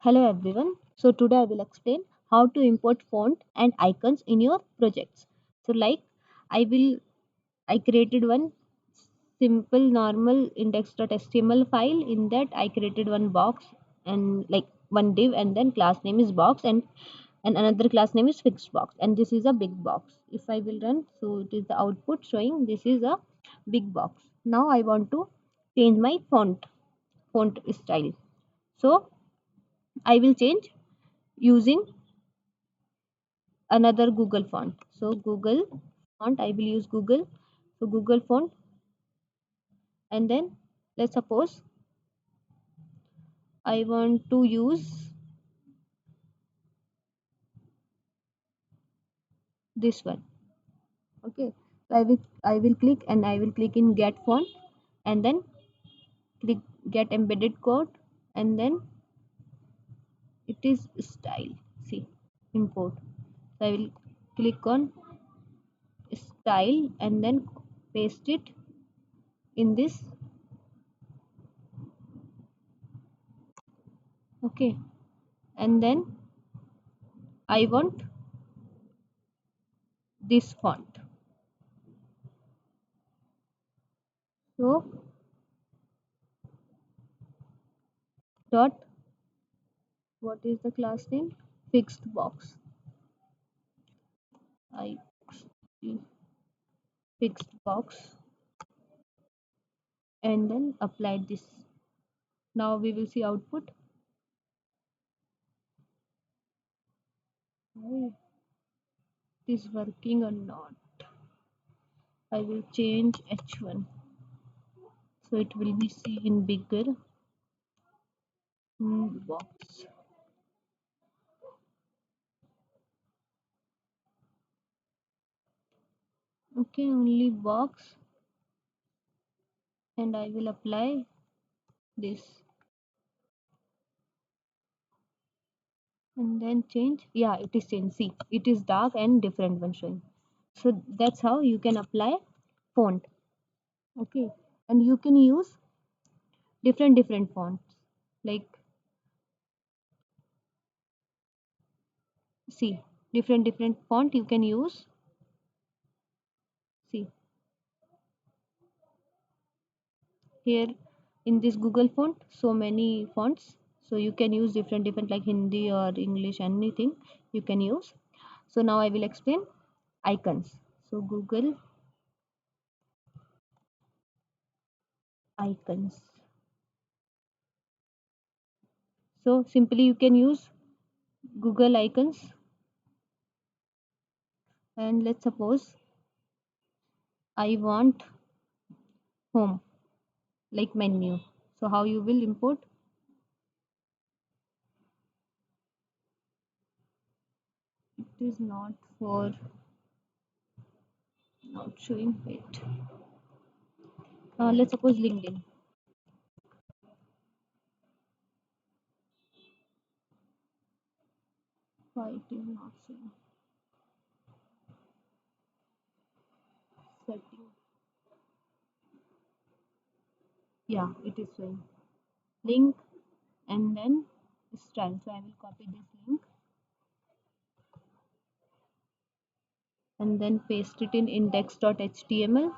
Hello everyone. So today I will explain how to import font and icons in your projects. So I created one simple normal index.html file. In that I created one box and like one div, and then class name is box, and another class name is fixed box, and this is a big box. If I will run, so it is the output showing this is a big box. Now I want to change my font style. So I will change using another Google font. So Google font, I will use Google. So Google font, and then let's suppose I want to use this one. Okay. So I will click, and I will click in get font, and then click get embedded code, and then it is style. See, import. So I will click on style and then paste it in this. Okay. And then I want this font. So dot, what is the class name? Fixed box. I fixed box, and then apply this. Now we will see output. Oh, it is working or not. I will change H1 so it will be seen bigger. Box. Okay, only box, and I will apply this, and then change. Yeah, it is changed. See, it is dark and different one showing. So that's how you can apply font. Okay, and you can use different fonts, like see, different font you can use. See here in this Google font, so many fonts, so you can use different like Hindi or English, anything you can use. So now I will explain icons. So Google icons. So simply you can use Google icons, and let's suppose I want home, like menu. So how you will import? It is not for not showing. Wait. Let's suppose LinkedIn. Why it is not showing? Setting. Yeah, it is showing. Link, and then style. So I will copy this link and then paste it in index.html,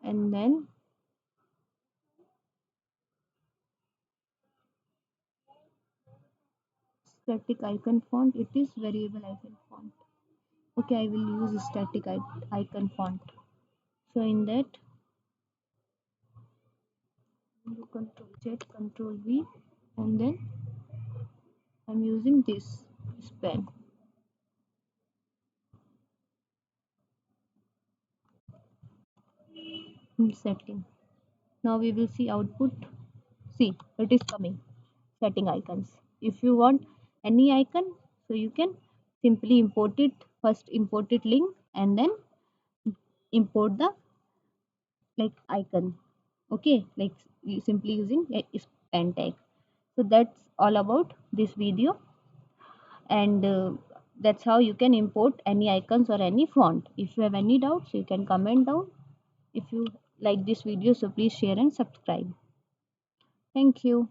and then static icon font. It is variable icon font. Okay, I will use static icon font. So in that, do Control Z, Control V, and then I'm using this pen. Setting. Now we will see output. See, it is coming. Setting icons. If you want any icon, so you can simply import it. First import it link, and then import the like icon. Okay, like you simply using a pen tag. So that's all about this video, and that's how you can import any icons or any font. If you have any doubts, you can comment down. If you like this video, so please share and subscribe. Thank you.